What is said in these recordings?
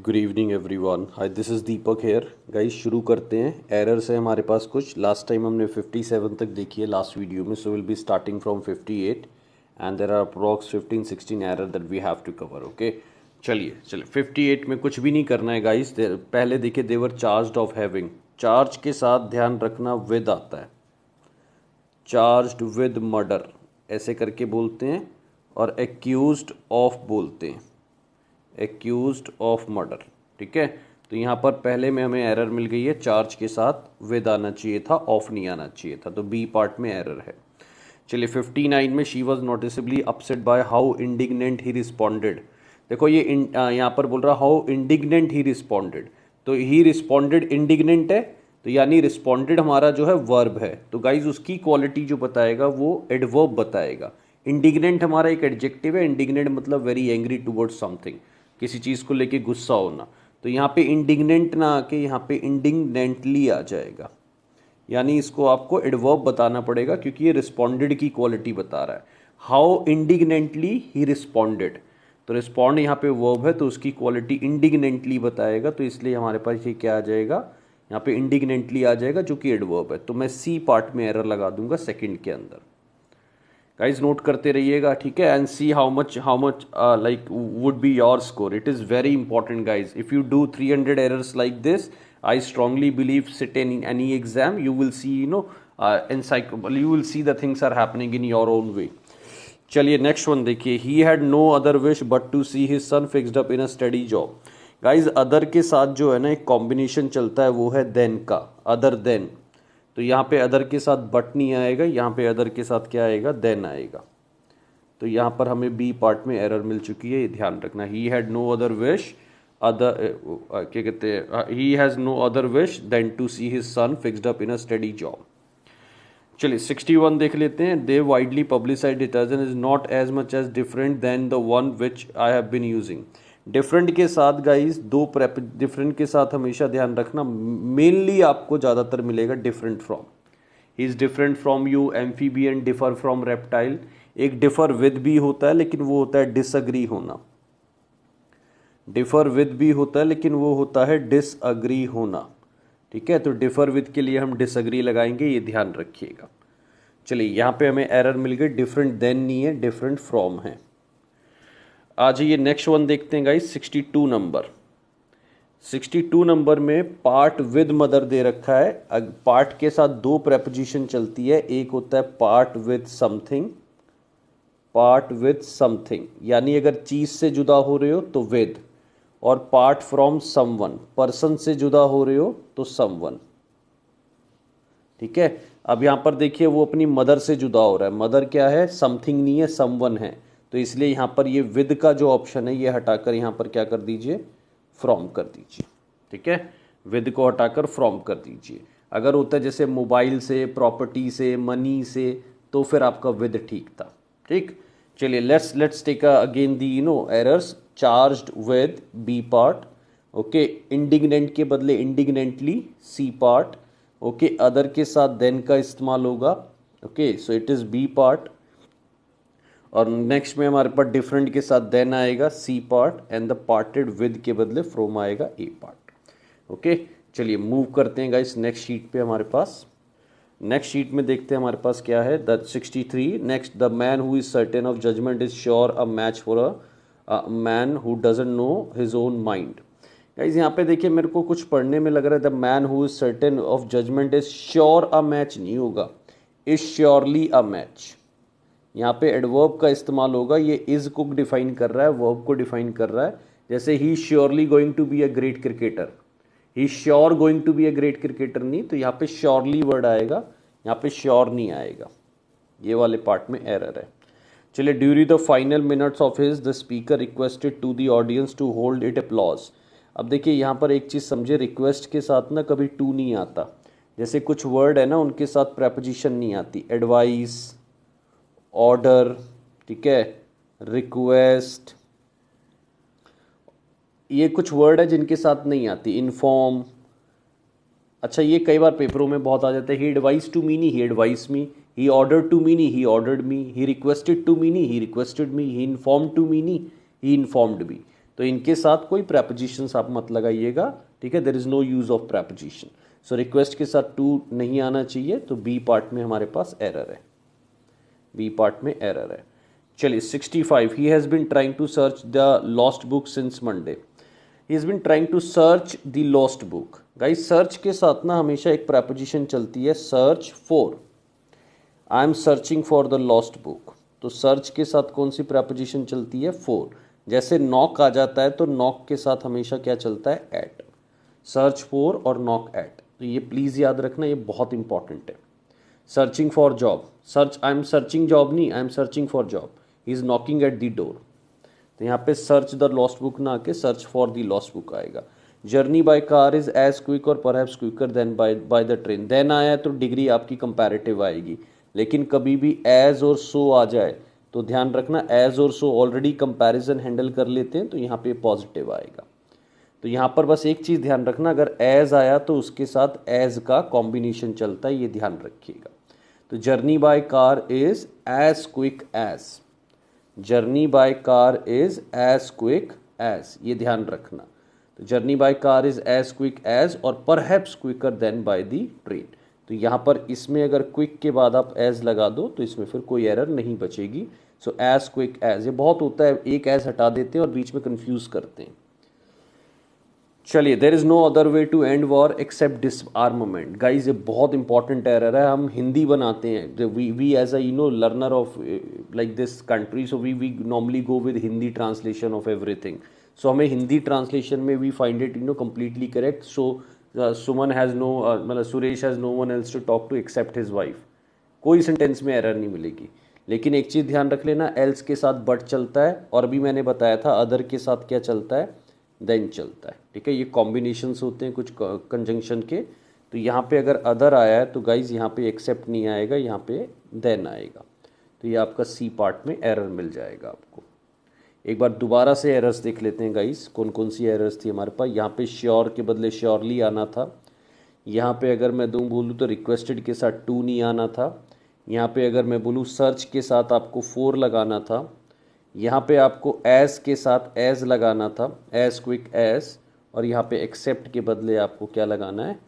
Good evening everyone. Hi, this is Deepak here. Guys शुरू करते हैं। एरर्स है हमारे पास कुछ। लास्ट टाइम हमने 57 तक देखी है लास्ट वीडियो में, so will be starting from 58 and there are approx 15-16 error that we have to cover. Okay, चलिए 58 में कुछ भी नहीं करना है गाइस। पहले देखिए, देवर चार्ज्ड ऑफ हैविंग। चार्ज के साथ ध्यान रखना विद आता है, चार्ज्ड विद मर्डर ऐसे करके बोलते हैं, और एक्यूज्ड ऑफ बोलते हैं, एक्यूज्ड ऑफ मर्डर। ठीक है, तो यहाँ पर पहले में हमें एरर मिल गई है, चार्ज के साथ विद आना चाहिए था, ऑफ नहीं आना चाहिए था, तो बी पार्ट में एरर है। चलिए 59 में she was noticeably upset by how indignant he responded. देखो ये यहाँ पर बोल रहा हाउ इंडिग्नेंट ही रिस्पॉन्डेड, तो ही रिस्पॉन्डेड इंडिग्नेंट है, तो यानी रिस्पॉन्डेड हमारा जो है वर्ब है, तो गाइज उसकी क्वालिटी जो बताएगा वो एडवर्ब बताएगा। इंडिग्नेंट हमारा एक एडजेक्टिव है। इंडिग्नेंट मतलब वेरी एंग्री टुवर्ड्स समथिंग, किसी चीज़ को लेके गुस्सा होना। तो यहाँ पे इंडिग्नेंट ना आके यहाँ पे इंडिग्नेंटली आ जाएगा, यानी इसको आपको एडवर्ब बताना पड़ेगा क्योंकि ये रिस्पॉन्डेड की क्वालिटी बता रहा है। हाउ इंडिग्नेंटली ही रिस्पॉन्डेड, तो रिस्पॉन्ड यहाँ पे वर्ब है, तो उसकी क्वालिटी इंडिग्नेंटली बताएगा, तो इसलिए हमारे पास ये क्या आ जाएगा, यहाँ पे इंडिग्नेंटली आ जाएगा जो कि एडवर्ब है। तो मैं सी पार्ट में एरर लगा दूंगा सेकंड के अंदर। गाइज नोट करते रहिएगा, ठीक है, and see how much like would be your score. It is very important guys. If you do 300 errors like this, I strongly believe sit in any exam you will see you will see the things are happening in your own way. चलिए next one देखिए, he had no other wish but to see his son fixed up in a study job. Guys other के साथ जो है ना एक combination चलता है, वो है देन का, अदर देन। तो यहाँ पे अदर के साथ बट नहीं आएगा, यहाँ पे अदर के साथ क्या आएगा, देन आएगा। तो यहाँ पर हमें बी पार्ट में एरर मिल चुकी है, ये ध्यान रखना। He had no other wish, other क्या कहते हैं, he has no other wish than to see his son fixed up in a study job. चलिए 61 देख लेते हैं। They widely publicised detergent is not as much as different than the one which I have been using. Different के साथ guys दो different के साथ हमेशा ध्यान रखना, मेनली आपको ज़्यादातर मिलेगा different from. He is different from you, amphibian differ from reptile. एक डिफर विद भी होता है लेकिन वो होता है डिसअग्री होना, डिफर विद भी होता है लेकिन वो होता है डिसअग्री होना। ठीक है, तो डिफर विद के लिए हम डिसअग्री लगाएंगे, ये ध्यान रखिएगा। चलिए यहाँ पे हमें एरर मिल गई, डिफरेंट देन नहीं है, डिफरेंट फ्रॉम है। आ जाइए नेक्स्ट वन देखते हैं गाइस, 62 नंबर। 62 नंबर में पार्ट विद मदर दे रखा है। पार्ट के साथ दो प्रेपोजिशन चलती है, एक होता है part with something, part with something यानी अगर चीज से जुदा हो रहे हो तो विद, और पार्ट फ्रॉम समवन, पर्सन से जुदा हो रहे हो तो समवन। ठीक है, अब यहाँ पर देखिए वो अपनी मदर से जुदा हो रहा है, मदर क्या है, समथिंग नहीं है, समवन है, तो इसलिए यहाँ पर ये विद का जो ऑप्शन है ये हटाकर यहाँ पर क्या कर दीजिए, फ्रॉम कर दीजिए। ठीक है, विद को हटाकर फ्रॉम कर दीजिए। अगर होता है जैसे मोबाइल से, प्रॉपर्टी से, मनी से, तो फिर आपका विद ठीक था। ठीक, चलिए let's take again the errors. Charged with b part, okay, indignant के बदले indignantly c part, okay, other के साथ देन का इस्तेमाल होगा, okay, so it is b part. और नेक्स्ट में हमारे पास डिफरेंट के साथ देन आएगा c part, and the parted with के बदले फ्रॉम आएगा ए पार्ट। ओके, चलिए मूव करते हैं गाइस नेक्स्ट शीट पे। हमारे पास नेक्स्ट शीट में देखते हैं हमारे पास क्या है, the 63 next, the man who is certain of judgment is sure a match for a man who doesn't know his own mind. Guys यहाँ पे देखिए मेरे को कुछ पढ़ने में लग रहा है the man who is certain of judgment is sure a match नहीं होगा, इज श्योरली अ मैच। यहाँ पे एडवर्ब का इस्तेमाल होगा, ये इज को डिफाइन कर रहा है, वर्ब को डिफाइन कर रहा है। जैसे he surely going to be a great cricketer, he sure going to be a great cricketer नहीं, तो यहाँ पे श्योरली वर्ड आएगा, यहाँ पे श्योर नहीं आएगा। ये वाले पार्ट में एरर है। चलिए, during the final minutes of his the speaker requested to the audience to hold it applause. अब देखिए यहाँ पर एक चीज़ समझे, रिक्वेस्ट के साथ ना कभी टू नहीं आता। जैसे कुछ वर्ड है ना उनके साथ प्रेपोजिशन नहीं आती, एडवाइस, ऑर्डर, ठीक है, रिक्वेस्ट, ये कुछ वर्ड है जिनके साथ नहीं आती, इन्फॉर्म। अच्छा, ये कई बार पेपरों में बहुत आ जाता है, ही एडवाइस टू मी नहीं, he advice me, he order to me नहीं, he ordered me, he requested to me नहीं, he requested me, he inform to me नहीं, ही इन्फॉर्म्ड मी। तो इनके साथ कोई प्रेपोजिशंस आप मत लगाइएगा, ठीक है। There is no use of preposition. So request के साथ टू नहीं आना चाहिए, तो बी पार्ट में हमारे पास एरर है, बी पार्ट में एरर है। चलिए 65, he has been trying to search the lost book since Monday. He has been trying to search the lost book. Guys search के साथ ना हमेशा एक प्रेपोजिशन चलती है, search for. I am searching for the lost book, तो search के साथ कौन सी प्रेपोजिशन चलती है, फॉर। जैसे नॉक आ जाता है तो नॉक के साथ हमेशा क्या चलता है, एट। सर्च फॉर और नॉक एट, तो ये प्लीज़ याद रखना, ये बहुत इंपॉर्टेंट है। Searching for job, search I am searching job नहीं, I am searching for job. He is knocking at the door, तो यहाँ पे सर्च द लॉस्ट बुक ना आके search for the lost book आएगा। Journey by car is as quick और perhaps quicker than by the train. Then आया है तो डिग्री आपकी कंपैरेटिव आएगी, लेकिन कभी भी एज और सो आ जाए तो ध्यान रखना, एज और सो ऑलरेडी कंपैरिजन हैंडल कर लेते हैं, तो यहाँ पे पॉजिटिव आएगा। तो यहाँ पर बस एक चीज़ ध्यान रखना, अगर एज आया तो उसके साथ एज का कॉम्बिनेशन चलता है, ये ध्यान रखिएगा। तो journey by car is as quick as, journey by car is as quick as, ये ध्यान रखना। तो journey by car is as quick as और perhaps quicker than by the train. तो यहाँ पर इसमें अगर क्विक के बाद आप एज लगा दो तो इसमें फिर कोई एरर नहीं बचेगी। सो एज क्विक एज, ये बहुत होता है, एक एज हटा देते हैं और बीच में कंफ्यूज करते हैं। चलिए, there is no other way to end war except disarmament. Guys ये बहुत इंपॉर्टेंट एरर है, हम हिंदी बनाते हैं, we as a learner of like this country, so we normally go with Hindi translation of everything. So हमें हिंदी ट्रांसलेशन में we find it completely correct. So Suman has no, मतलब Suresh has no one else to talk to except his wife, कोई sentence में error नहीं मिलेगी। लेकिन एक चीज़ ध्यान रख लेना, एल्स के साथ बट चलता है, और अभी मैंने बताया था अदर के साथ क्या चलता है, देन चलता है, ठीक है। ये कॉम्बिनेशंस होते हैं कुछ कंजंक्शन के, तो यहाँ पे अगर अदर आया है तो गाइज यहाँ पे एक्सेप्ट नहीं आएगा, यहाँ पे देन आएगा। तो ये आपका सी पार्ट में एरर मिल जाएगा आपको। एक बार दोबारा से एरर्स देख लेते हैं गाइज, कौन कौन सी एरर्स थी हमारे पास। यहाँ पे श्योर के बदले श्योरली आना था। यहाँ पे अगर मैं बोलूँ तो रिक्वेस्टेड के साथ टू नहीं आना था। यहाँ पे अगर मैं बोलूँ सर्च के साथ आपको 4 लगाना था। यहाँ पे आपको एज के साथ एज लगाना था, एज क्विक एज, और यहाँ पे एक्सेप्ट के बदले आपको क्या लगाना है,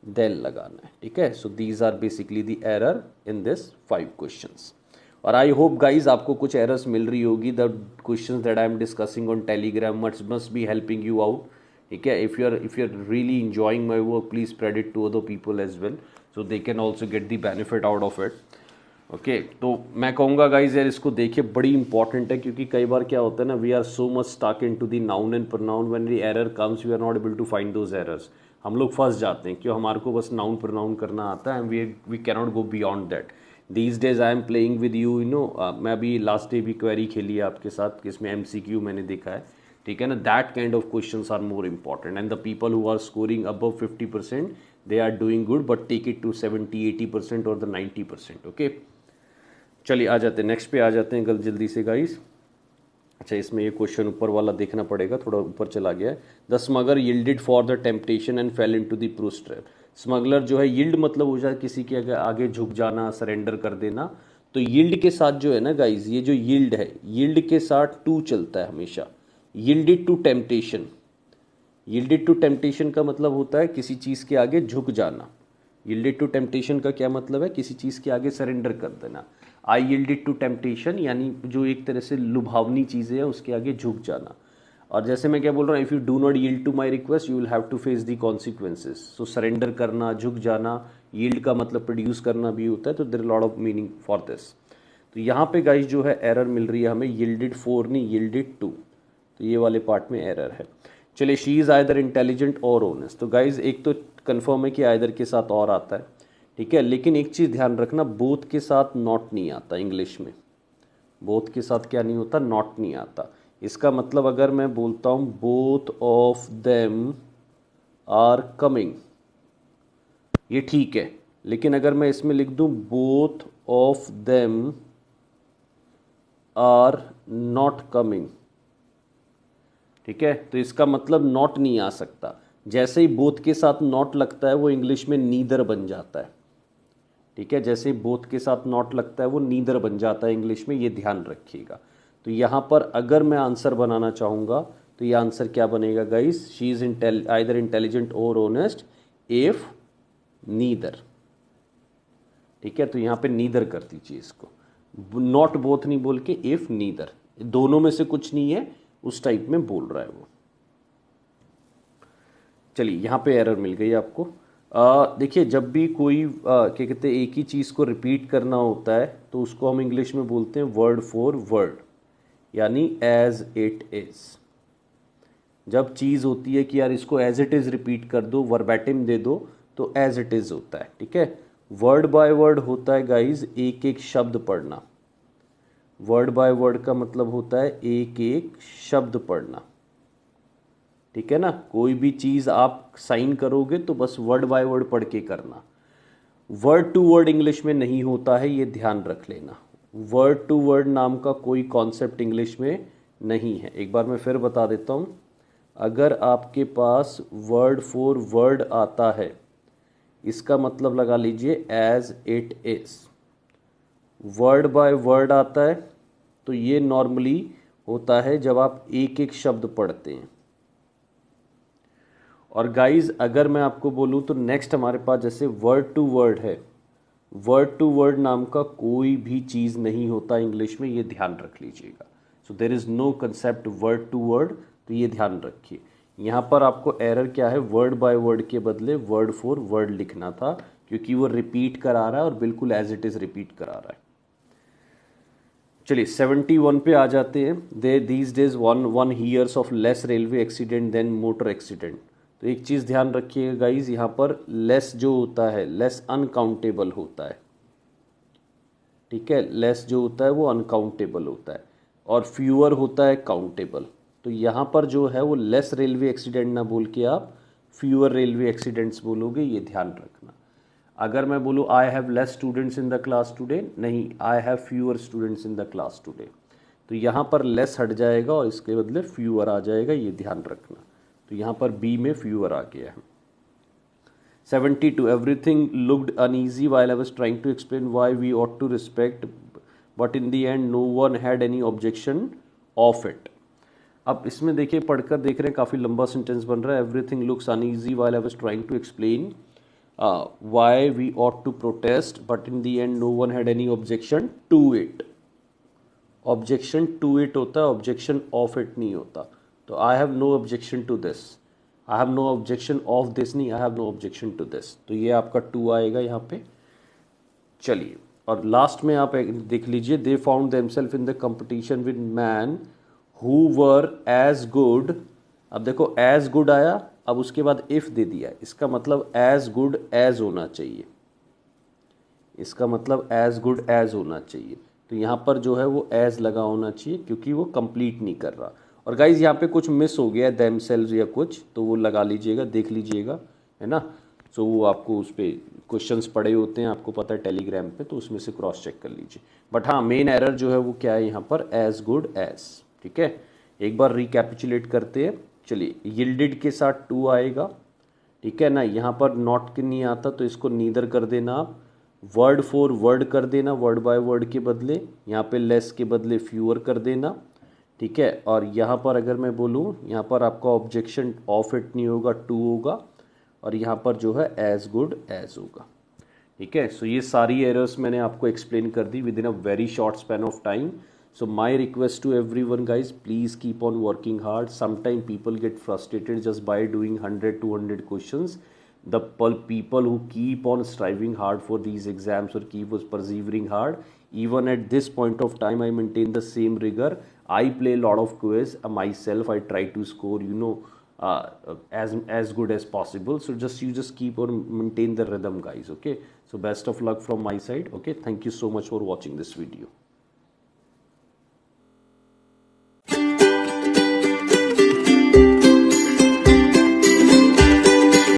देन लगाना है, ठीक है। So these are basically the error in this 5 questions. और आई होप गाइज आपको कुछ एरर्स मिल रही होगी। The questions that I am discussing on Telegram must be helping you out, ठीक है। If you are really enjoying my work, please spread it to other people as well, so they can also get the benefit out of it. Okay, तो मैं कहूँगा guys यार इसको देखिए, बड़ी important है, क्योंकि कई बार क्या होता है ना, we are so much stuck in to the noun and pronoun, when the error comes we are not able to find those errors. हम लोग फंस जाते हैं, क्यों, हमारे को बस नाउन प्रोनाउन करना आता है, and we cannot go beyond that. These days I am playing with you, मैं अभी लास्ट डे भी क्वेरी खेली है आपके साथ, इसमें MCQ मैंने देखा है, ठीक है ना। That kind of questions are more important, and the people who are scoring above 50% they are doing good, but take it to 70-80% और द 90%। ओके, चलिए आ जाते हैं नेक्स्ट पे, आ जाते हैं जल्दी से गाइस। अच्छा, इसमें ये क्वेश्चन ऊपर वाला देखना पड़ेगा, थोड़ा ऊपर चला गया है। The smuggler yielded for the temptation and fell into the प्रूस ट्रैप। स्मगलर जो है, यील्ड मतलब हो जाए किसी के आगे झुक जाना, सरेंडर कर देना। तो यील्ड के साथ जो है ना गाइज, ये जो यील्ड है, यील्ड के साथ टू चलता है हमेशा। Yielded to temptation, yielded to temptation का मतलब होता है किसी चीज़ के आगे झुक जाना। यील्डेड टू टेम्पटेशन का क्या मतलब है, किसी चीज़ के आगे सरेंडर कर देना। आई यील्डेड टू टेम्पटेशन यानी जो एक तरह से लुभावनी चीज़ें हैं उसके आगे झुक जाना। और जैसे मैं क्या बोल रहा हूँ, if you do not yield to my request you will have to face the consequences. So surrender करना, झुक जाना, यील्ड का मतलब प्रोड्यूस करना भी होता है, तो there lot of meaning for this. तो यहाँ पे गाइस जो है एरर मिल रही है हमें, यील्डेड फॉर नहीं, यील्डेड टू, तो ये वाले पार्ट में एरर है। चलिए, शी इज़ आइदर इंटेलिजेंट और ऑनेस्ट। तो गाइज एक तो कन्फर्म है कि आइदर के साथ और आता है, ठीक है। लेकिन एक चीज़ ध्यान रखना, बोथ के साथ नॉट नहीं आता इंग्लिश में। बोथ के साथ क्या नहीं होता, नॉट नहीं आता। इसका मतलब अगर मैं बोलता हूँ both of them are coming, ये ठीक है। लेकिन अगर मैं इसमें लिख दूँ both of them are not coming, ठीक है, तो इसका मतलब नॉट नहीं आ सकता। जैसे ही बोथ के साथ नॉट लगता है वो इंग्लिश में नीदर बन जाता है, ठीक है। जैसे ही बोथ के साथ नॉट लगता है वो नीदर बन जाता है इंग्लिश में, ये ध्यान रखिएगा। तो यहाँ पर अगर मैं आंसर बनाना चाहूँगा तो ये आंसर क्या बनेगा guys, she is either intelligent और ऑनेस्ट इफ नीदर। ठीक है, तो यहाँ पे नीदर कर दीजिए इसको, नॉट बोथ नहीं बोल के इफ नीदर, दोनों में से कुछ नहीं है उस टाइप में बोल रहा है वो। चलिए यहाँ पे एरर मिल गई आपको। देखिए जब भी कोई क्या कहते हैं एक ही चीज़ को रिपीट करना होता है तो उसको हम इंग्लिश में बोलते हैं वर्ड फॉर वर्ड, यानी एज इट इज़। जब चीज़ होती है कि यार इसको एज इट इज़ रिपीट कर दो, वर्बैटिम दे दो, तो एज इट इज़ होता है। ठीक है, वर्ड बाय वर्ड होता है गाइज एक एक शब्द पढ़ना। वर्ड बाय वर्ड का मतलब होता है एक एक शब्द पढ़ना। ठीक है ना, कोई भी चीज़ आप साइन करोगे तो बस वर्ड बाय वर्ड पढ़ के करना। वर्ड टू वर्ड इंग्लिश में नहीं होता है, ये ध्यान रख लेना। वर्ड टू वर्ड नाम का कोई कॉन्सेप्ट इंग्लिश में नहीं है। एक बार मैं फिर बता देता हूँ, अगर आपके पास वर्ड फॉर वर्ड आता है इसका मतलब लगा लीजिए as it is. Word by word आता है तो ये नॉर्मली होता है जब आप एक एक शब्द पढ़ते हैं। और गाइज अगर मैं आपको बोलूँ तो नेक्स्ट हमारे पास जैसे वर्ड टू वर्ड है, वर्ड टू वर्ड नाम का कोई भी चीज़ नहीं होता इंग्लिश में, ये ध्यान रख लीजिएगा। So there is no concept word to word, तो ये ध्यान रखिए। यहाँ पर आपको एरर क्या है, वर्ड बाय वर्ड के बदले वर्ड फॉर वर्ड लिखना था, क्योंकि वो रिपीट करा रहा है और बिल्कुल एज इट इज़ रिपीट करा रहा है। चलिए 71 पे आ जाते हैं। They these days one hears of less railway accident than motor accident. तो एक चीज़ ध्यान रखिएगा गाइज, यहाँ पर लेस जो होता है, लेस अनकाउंटेबल होता है। ठीक है, लेस जो होता है वो अनकाउंटेबल होता है और फ्यूअर होता है काउंटेबल। तो यहाँ पर जो है वो लेस रेलवे एक्सीडेंट ना बोल के आप फ्यूअर रेलवे एक्सीडेंट्स बोलोगे, ये ध्यान रखना। अगर मैं बोलूँ I have less students in the class today, नहीं, I have fewer students in the class today. तो यहाँ पर लेस हट जाएगा और इसके बदले फ्यूअर आ जाएगा, ये ध्यान रखना। तो यहाँ पर बी में फ्यूअर आ गया है। 72 everything looked uneasy while I was trying to explain why we ought to respect, but in the end no one had any objection of it। अब इसमें देखिए पढ़कर देख रहे हैं काफ़ी लंबा सेंटेंस बन रहा है। Everything looks uneasy while I was trying to explain why we ought to protest but in the end no one had any objection to it. Objection to it होता है, ऑब्जेक्शन ऑफ इट नहीं होता। तो I have no objection to this, I have no objection of this नहीं, I have no objection to this. तो ये आपका to आएगा यहाँ पे। चलिए, और लास्ट में आप देख लीजिए, they found themselves in the competition with man who were as good. अब देखो एज गुड आया, अब उसके बाद इफ दे दिया, इसका मतलब एज गुड एज होना चाहिए, इसका मतलब एज गुड एज होना चाहिए। तो यहाँ पर जो है वो एज लगा होना चाहिए क्योंकि वो कंप्लीट नहीं कर रहा। और गाइज यहाँ पे कुछ मिस हो गया है, देमसेल्व्स या कुछ, तो वो लगा लीजिएगा, देख लीजिएगा, है ना। सो वो आपको उस पर क्वेश्चंस पड़े होते हैं, आपको पता है टेलीग्राम पे, तो उसमें से क्रॉस चेक कर लीजिए। बट हाँ, मेन एरर जो है वो क्या है यहाँ पर, एज गुड एज। ठीक है, एक बार रिकैपिचुलेट करते हैं। चलिए, यील्डेड के साथ टू आएगा, ठीक है ना। यहाँ पर नॉट के नहीं आता तो इसको नीदर कर देना आप। वर्ड फॉर वर्ड कर देना, वर्ड बाय वर्ड के बदले, यहाँ पे लेस के बदले फ्यूअर कर देना। ठीक है, और यहाँ पर अगर मैं बोलूँ, यहाँ पर आपका ऑब्जेक्शन ऑफ इट नहीं होगा, टू होगा, और यहाँ पर जो है एज गुड एज होगा। ठीक है, सो ये सारी एरर्स मैंने आपको एक्सप्लेन कर दी within a very short span of time. So my request to everyone guys, please keep on working hard. Sometimes people get frustrated just by doing 100-200 questions. The people who keep on striving hard for these exams or keep on persevering hard, even at this point of time I maintain the same rigor. I play a lot of quiz myself. I try to score, as good as possible. So you just keep on maintain the rhythm guys. Okay, so best of luck from my side. Okay, thank you so much for watching this video.